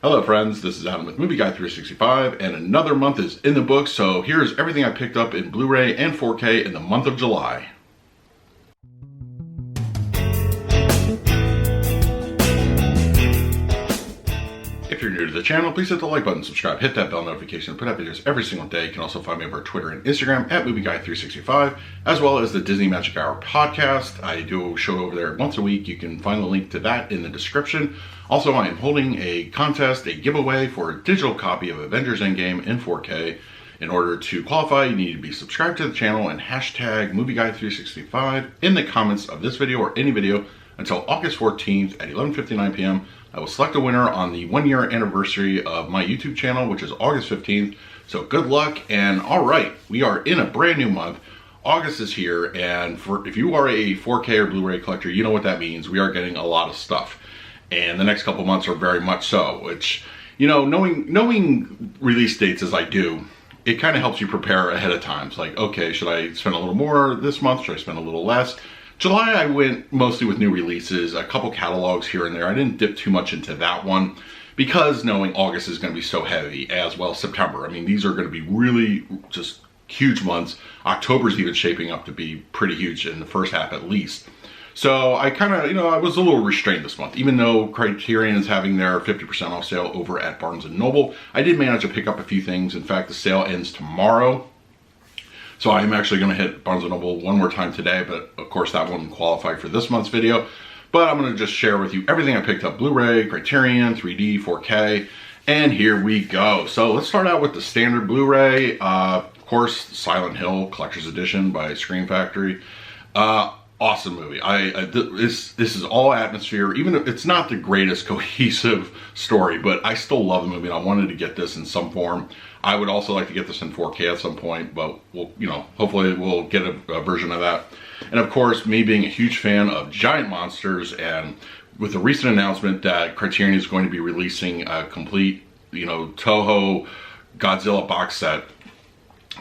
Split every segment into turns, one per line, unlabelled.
Hello friends, this is Adam with Movie Guy 365, and another month is in the books, so here's everything I picked up in Blu-ray and 4K in the month of July. If you're new to the channel, please hit the like button, subscribe, hit that bell notification, put out videos every single day. You can also find me over Twitter and Instagram at Movie Guy 365, as well as the Disney Magic Hour podcast. I do a show over there once a week. You can find the link to that in the description. Also, I am holding a contest, a giveaway for a digital copy of Avengers Endgame in 4K. In order to qualify, you need to be subscribed to the channel and hashtag MovieGuy365 in the comments of this video or any video until August 14th at 11:59 p.m. I will select a winner on the 1-year anniversary of my YouTube channel, which is August 15th. So good luck. And all right, we are in a brand new month. August is here, and if you are a 4K or Blu-ray collector, you know what that means. We are getting a lot of stuff. And the next couple months are very much so, which, you know, knowing release dates as I do, it kind of helps you prepare ahead of time. It's like, okay, should I spend a little more this month? Should I spend a little less? July, I went mostly with new releases, a couple catalogs here and there. I didn't dip too much into that one because knowing August is going to be so heavy, as well as September. I mean, these are going to be really just huge months. October's even shaping up to be pretty huge in the first half at least. So I kind of, I was a little restrained this month. Even though Criterion is having their 50% off sale over at Barnes & Noble, I did manage to pick up a few things. In fact, the sale ends tomorrow. So I'm actually going to hit Barnes & Noble one more time today, but of course that wouldn't qualify for this month's video. But I'm going to just share with you everything I picked up: Blu-ray, Criterion, 3D, 4K, and here we go. So let's start out with the standard Blu-ray. Of course, Silent Hill Collector's Edition by Scream Factory. Awesome movie. This is all atmosphere, even if it's not the greatest cohesive story, but I still love the movie and I wanted to get this in some form. I would also like to get this in 4K at some point, but we'll, hopefully we'll get a version of that. And of course, me being a huge fan of giant monsters, and with the recent announcement that Criterion is going to be releasing a complete, Toho Godzilla box set,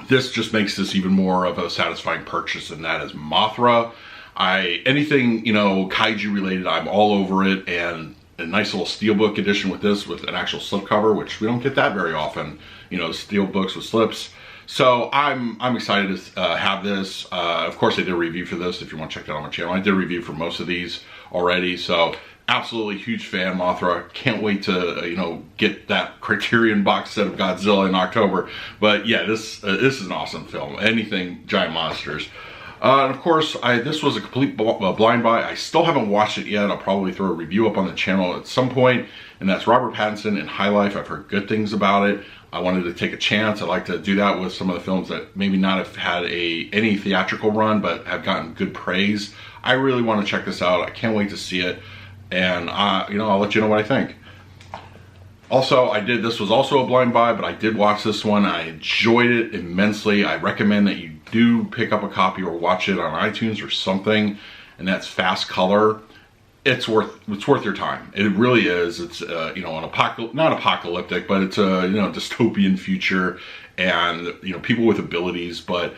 this just makes this even more of a satisfying purchase, and that is Mothra. Anything, kaiju related, I'm all over it. And a nice little steelbook edition with this, with an actual slipcover, which we don't get that very often, steelbooks with slips. So I'm excited to have this. Of course, I did a review for this. If you want to check that out on my channel, I did a review for most of these already. So absolutely huge fan, Mothra. Can't wait to get that Criterion box set of Godzilla in October. But yeah, this is an awesome film. Anything giant monsters. And of course, this was a complete blind buy. I still haven't watched it yet. I'll probably throw a review up on the channel at some point. And that's Robert Pattinson in High Life. I've heard good things about it. I wanted to take a chance. I like to do that with some of the films that maybe not have had any theatrical run, but have gotten good praise. I really want to check this out. I can't wait to see it. And, I'll let you know what I think. Also, this was also a blind buy, but I did watch this one. I enjoyed it immensely. I recommend that you do pick up a copy or watch it on iTunes or something, and that's Fast Color. It's worth your time. It really is. It's not apocalyptic, but it's a dystopian future, and people with abilities, but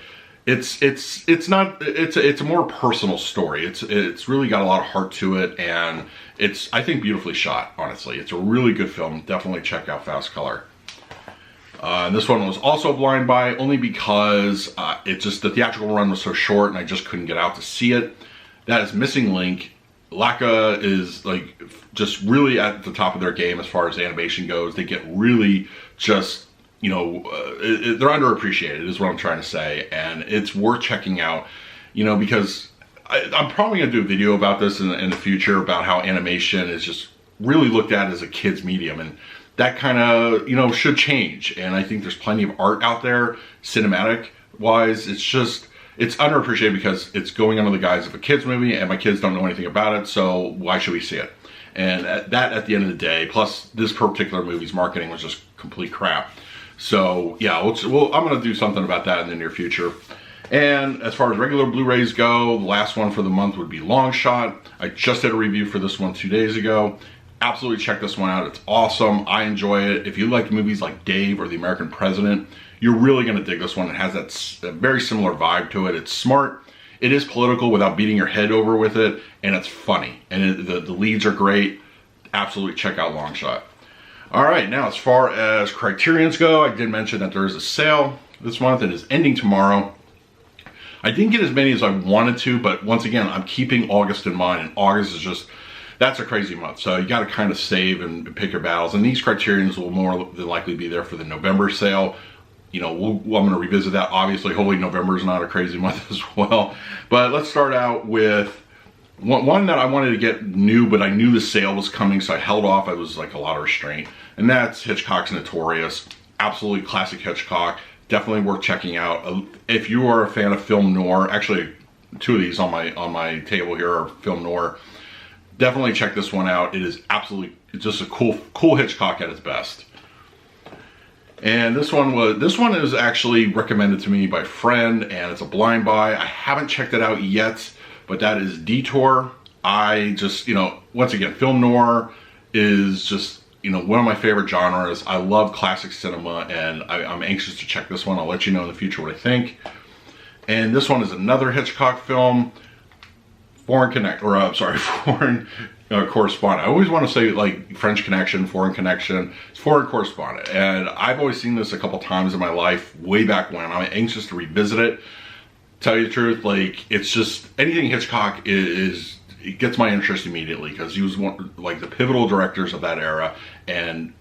it's a more personal story. It's really got a lot of heart to it, and it's, I think, beautifully shot. Honestly, it's a really good film. Definitely check out Fast Color. And this one was also a blind buy, only because the theatrical run was so short and I just couldn't get out to see it. That is Missing Link. Laika is just really at the top of their game as far as animation goes. They get really just, they're underappreciated is what I'm trying to say. And it's worth checking out, because I'm probably going to do a video about this in the future, about how animation is just really looked at as a kid's medium. And that kind of, should change. And I think there's plenty of art out there, cinematic wise. It's underappreciated because it's going under the guise of a kid's movie, and my kids don't know anything about it, so why should we see it? And at the end of the day, plus this particular movie's marketing was just complete crap. So yeah, I'm going to do something about that in the near future. And as far as regular Blu-rays go, the last one for the month would be Long Shot. I just did a review for this one 2 days ago. Absolutely check this one out. It's awesome. I enjoy it. If you like movies like Dave or The American President, you're really going to dig this one. It has that very similar vibe to it. It's smart. It is political without beating your head over with it, and it's funny. And the leads are great. Absolutely check out Long Shot. All right, now as far as Criterions go, I did mention that there is a sale this month. It is ending tomorrow. I didn't get as many as I wanted to, but once again, I'm keeping August in mind, and August is just, that's a crazy month. So you got to kind of save and pick your battles. And these Criterions will more than likely be there for the November sale. You know, I'm going to revisit that. Obviously, hopefully November is not a crazy month as well. But let's start out with one that I wanted to get new, but I knew the sale was coming, so I held off. I was like a lot of restraint. And that's Hitchcock's Notorious. Absolutely classic Hitchcock. Definitely worth checking out. If you are a fan of film noir, actually two of these on my table here are film noir. Definitely check this one out. It is absolutely, it's just a cool Hitchcock at its best. And this one is actually recommended to me by a friend, and it's a blind buy. I haven't checked it out yet, but that is Detour. I just, once again, film noir is just, one of my favorite genres. I love classic cinema, and I'm anxious to check this one. I'll let you know in the future what I think. And this one is another Hitchcock film, Foreign Correspondent. I always want to say like French Connection, Foreign Connection. It's Foreign Correspondent. And I've always seen this a couple times in my life, way back when. I'm anxious to revisit it. Tell you the truth, like, it's just, anything Hitchcock it gets my interest immediately, because he was one, like, the pivotal directors of that era. And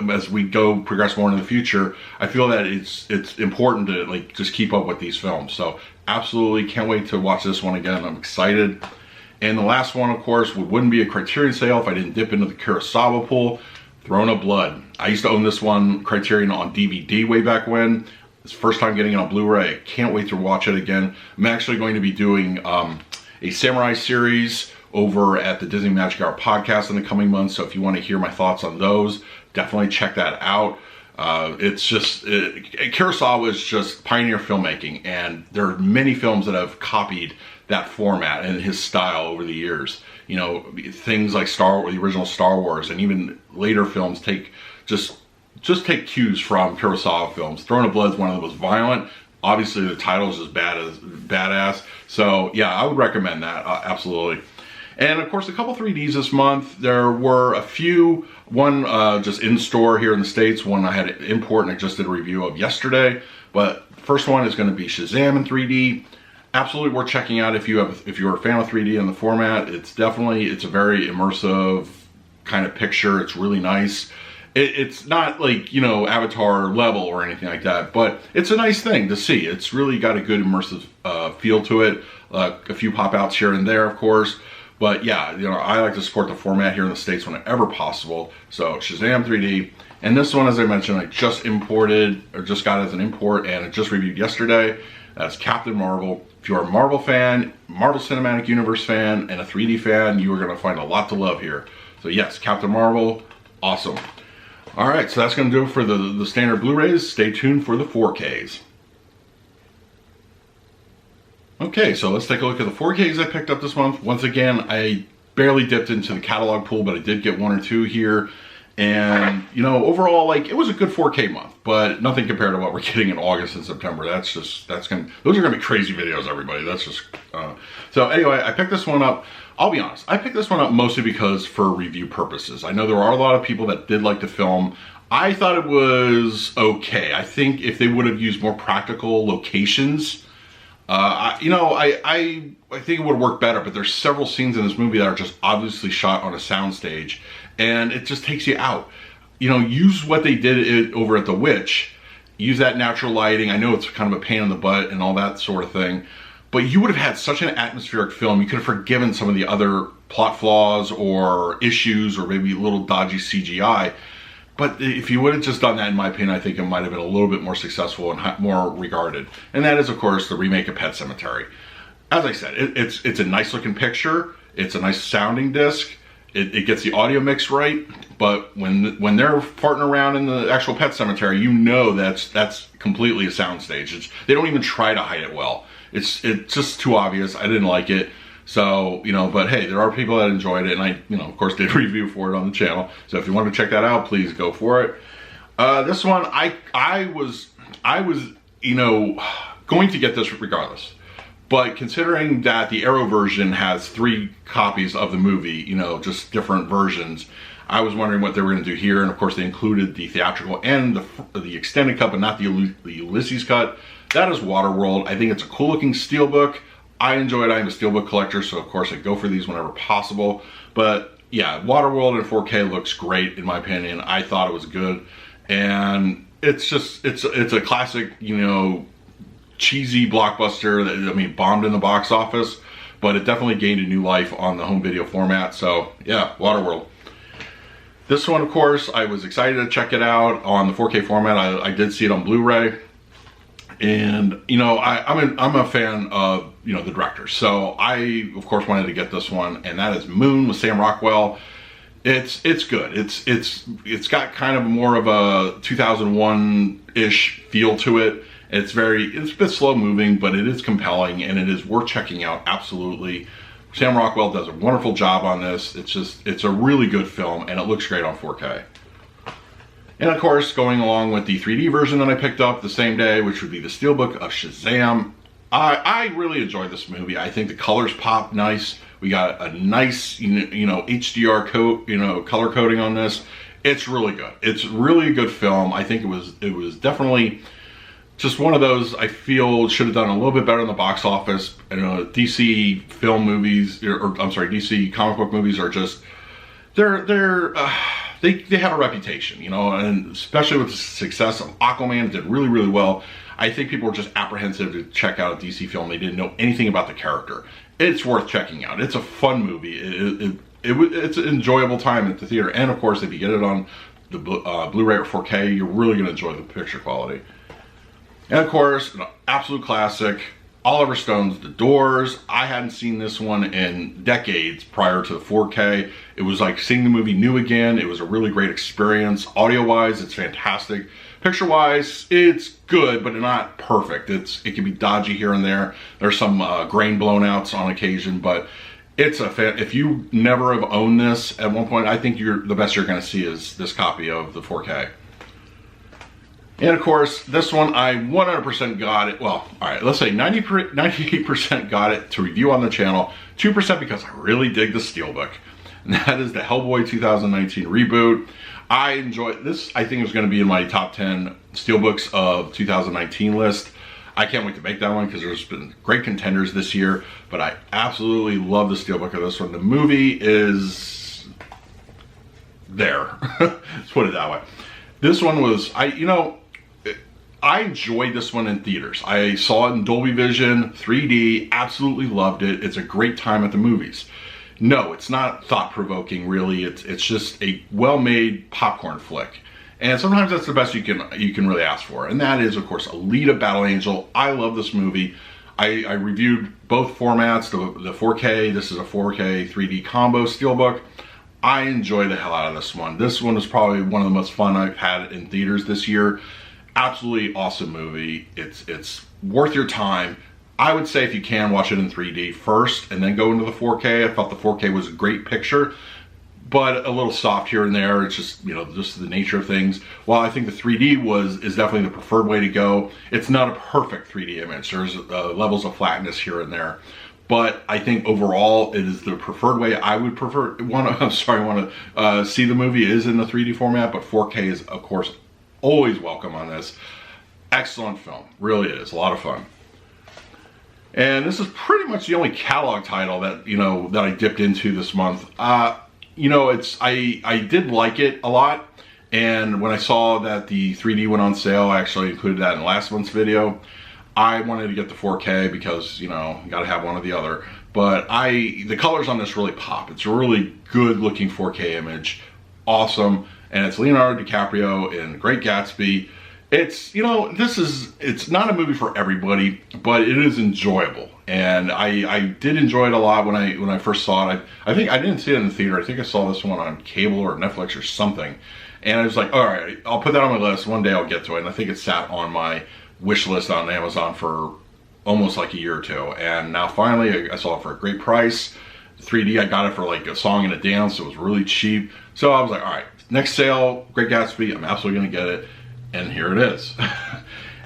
as we progress more into the future, I feel that it's important to like just keep up with these films. So absolutely can't wait to watch this one again. I'm excited. And the last one, of course, wouldn't be a Criterion sale if I didn't dip into the Kurosawa pool. Throne of Blood. I used to own this one, Criterion, on DVD way back when. It's the first time getting it on Blu Ray. Can't wait to watch it again. I'm actually going to be doing a samurai series over at the Disney Magic Hour podcast in the coming months. So if you want to hear my thoughts on those, definitely check that out. Kurosawa is just pioneer filmmaking, and there are many films that have copied that format and his style over the years. Things like the original Star Wars, and even later films take cues from Kurosawa films. Throne of Blood is one of the most violent. Obviously, the title is just badass. So yeah, I would recommend that, absolutely. And of course, a couple 3Ds this month. There were a few. One just in store here in the States. One I had to import, and I just did a review of yesterday. But the first one is going to be Shazam in 3D. Absolutely worth checking out if you're a fan of 3D in the format. It's a very immersive kind of picture. It's really nice. It's not like, Avatar level or anything like that, but it's a nice thing to see. It's really got a good immersive feel to it. A few pop outs here and there, of course. But yeah, I like to support the format here in the States whenever possible. So Shazam 3D. And this one, as I mentioned, I just got as an import, and I just reviewed yesterday. That's Captain Marvel. If you're a Marvel fan, Marvel Cinematic Universe fan, and a 3D fan, you are going to find a lot to love here. So yes, Captain Marvel, awesome. All right, so that's going to do it for the standard Blu-rays. Stay tuned for the 4Ks. Okay, so let's take a look at the 4Ks I picked up this month. Once again, I barely dipped into the catalog pool, but I did get one or two here. And, overall, it was a good 4K month, but nothing compared to what we're getting in August and September. Those are going to be crazy videos, everybody. So anyway, I picked this one up. I'll be honest, I picked this one up mostly because for review purposes. I know there are a lot of people that did like the film. I thought it was okay. I think if they would have used more practical locations, I think it would work better, but there's several scenes in this movie that are just obviously shot on a soundstage, and it just takes you out. Use what they did over at The Witch. Use that natural lighting. I know it's kind of a pain in the butt and all that sort of thing, but you would have had such an atmospheric film. You could have forgiven some of the other plot flaws or issues or maybe a little dodgy CGI. But if you would have just done that, in my opinion, I think it might have been a little bit more successful and more regarded. And that is, of course, the remake of Pet Sematary. As I said, it's a nice looking picture. It's a nice sounding disc. It gets the audio mix right. But when they're farting around in the actual Pet Sematary, that's completely a soundstage. They don't even try to hide it well. It's just too obvious. I didn't like it. So, but hey, there are people that enjoyed it, and I, of course, did a review for it on the channel. So if you want to check that out, please go for it. This one, I was, going to get this regardless. But considering that the Arrow version has 3 copies of the movie, just different versions, I was wondering what they were going to do here, and of course they included the theatrical and the extended cut, but not the Ulysses cut. That is Waterworld. I think it's a cool looking steelbook. I enjoy it. I'm a steelbook collector, so of course I go for these whenever possible. But yeah, Waterworld in 4K looks great in my opinion. I thought it was good, and it's just it's a classic, you know, cheesy blockbuster that, I mean, bombed in the box office, but it definitely gained a new life on the home video format. So yeah, Waterworld. This one, of course, I was excited to check it out on the 4K format. I did see it on Blu Ray, and you know, I'm a fan of, you know, the director, so I of course wanted to get this one, and that is Moon with Sam Rockwell. It's good. It's got kind of more of a 2001-ish feel to it. It's a bit slow moving, but it is compelling, and it is worth checking out, absolutely. Sam Rockwell does a wonderful job on this. It's a really good film, and it looks great on 4K. And of course, going along with the 3D version that I picked up the same day, which would be the Steelbook of Shazam. I really enjoyed this movie. I think the colors pop nice. We got a nice, you know, HDR coat, you know, color coding on this. It's really good. It's really a good film. I think it was definitely just one of those I feel should have done a little bit better in the box office. I know DC film movies, or I'm sorry, DC comic book movies are just they have a reputation, you know, and especially with the success of Aquaman, it did really, really well. I think people were just apprehensive to check out a DC film. They didn't know anything about the character. It's worth checking out. It's a fun movie. It's an enjoyable time at the theater. And of course, if you get it on the Blu Ray or 4K, you're really going to enjoy the picture quality. And of course, an absolute classic, Oliver Stone's The Doors. I hadn't seen this one in decades prior to the 4K. It was like seeing the movie new again. It was a really great experience. Audio-wise, it's fantastic. Picture-wise, it's good, but not perfect. It can be dodgy here and there. There's some grain blown outs on occasion, but it's if you never have owned this at one point, I think the best you're going to see is this copy of the 4K. And of course, this one I 100% got it. Well, all right, let's say 98% got it to review on the channel. 2% because I really dig the Steelbook. And that is the Hellboy 2019 reboot. I enjoyed this. I think it was going to be in my top 10 Steelbooks of 2019 list. I can't wait to make that one because there's been great contenders this year. But I absolutely love the Steelbook of this one. The movie is there. Let's put it that way. This one was, I enjoyed this one in theaters. I saw it in Dolby Vision, 3D, absolutely loved it. It's a great time at the movies. No, it's not thought-provoking, really. It's just a well-made popcorn flick. And sometimes that's the best you can really ask for. And that is, of course, Alita Battle Angel. I love this movie. I reviewed both formats, the 4K, this is a 4K 3D combo Steelbook. I enjoy the hell out of this one. This one is probably one of the most fun I've had in theaters this year. Absolutely awesome movie. It's worth your time. I would say if you can, watch it in 3D first and then go into the 4K. I felt the 4K was a great picture, but a little soft here and there. It's just, you know, just the nature of things. While I think the 3D is definitely the preferred way to go, it's not a perfect 3D image. There's levels of flatness here and there. But I think overall it is the preferred way. I would want to see the movie is in the 3D format, but 4K is, of course, always welcome on this. Excellent film, really is, a lot of fun. And this is pretty much the only catalog title that, you know, that I dipped into this month. You know, I did like it a lot, and when I saw that the 3D went on sale, I actually included that in last month's video. I wanted to get the 4K because, you know, you gotta have one or the other. But the colors on this really pop. It's a really good looking 4K image, awesome, and it's Leonardo DiCaprio in Great Gatsby. It's, you know, it's not a movie for everybody, but it is enjoyable. And I did enjoy it a lot when I first saw it. I think I didn't see it in the theater. I think I saw this one on cable or Netflix or something. And I was like, all right, I'll put that on my list. One day I'll get to it. And I think it sat on my wish list on Amazon for almost like a year or two. And now finally I saw it for a great price. 3D, I got it for like a song and a dance. So it was really cheap. So I was like, all right, next sale, Great Gatsby, I'm absolutely gonna get it. And here it is.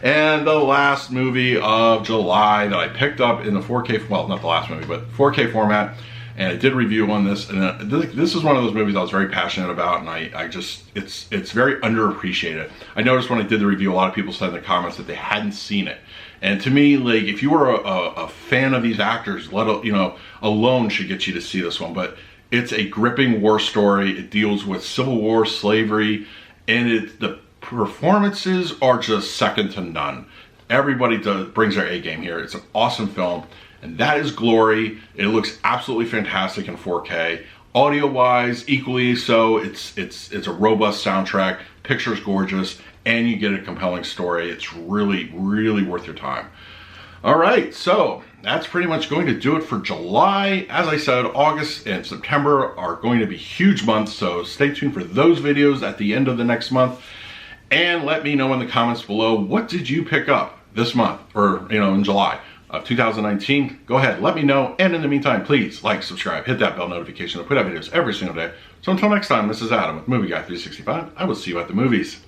And the last movie of July that I picked up in the 4K, well, not the last movie, but 4K format, and I did a review on this, and this is one of those movies I was very passionate about, and I just, it's very underappreciated. I noticed when I did the review, a lot of people said in the comments that they hadn't seen it. And to me, like, if you were a fan of these actors, alone should get you to see this one. But it's a gripping war story. It deals with Civil War, slavery, and the performances are just second to none. Everybody brings their A game here. It's an awesome film, and that is Glory. It looks absolutely fantastic in 4K. Audio-wise, equally so. It's a robust soundtrack. Picture's gorgeous, and you get a compelling story. It's really, really worth your time. All right, so that's pretty much going to do it for July. As I said, August and September are going to be huge months, so stay tuned for those videos at the end of the next month. And let me know in the comments below, what did you pick up this month, or in July of 2019? Go ahead, let me know. And in the meantime, please like, subscribe, hit that bell notification. I put out videos every single day. So until next time, this is Adam with Movie Guy 365. I will see you at the movies.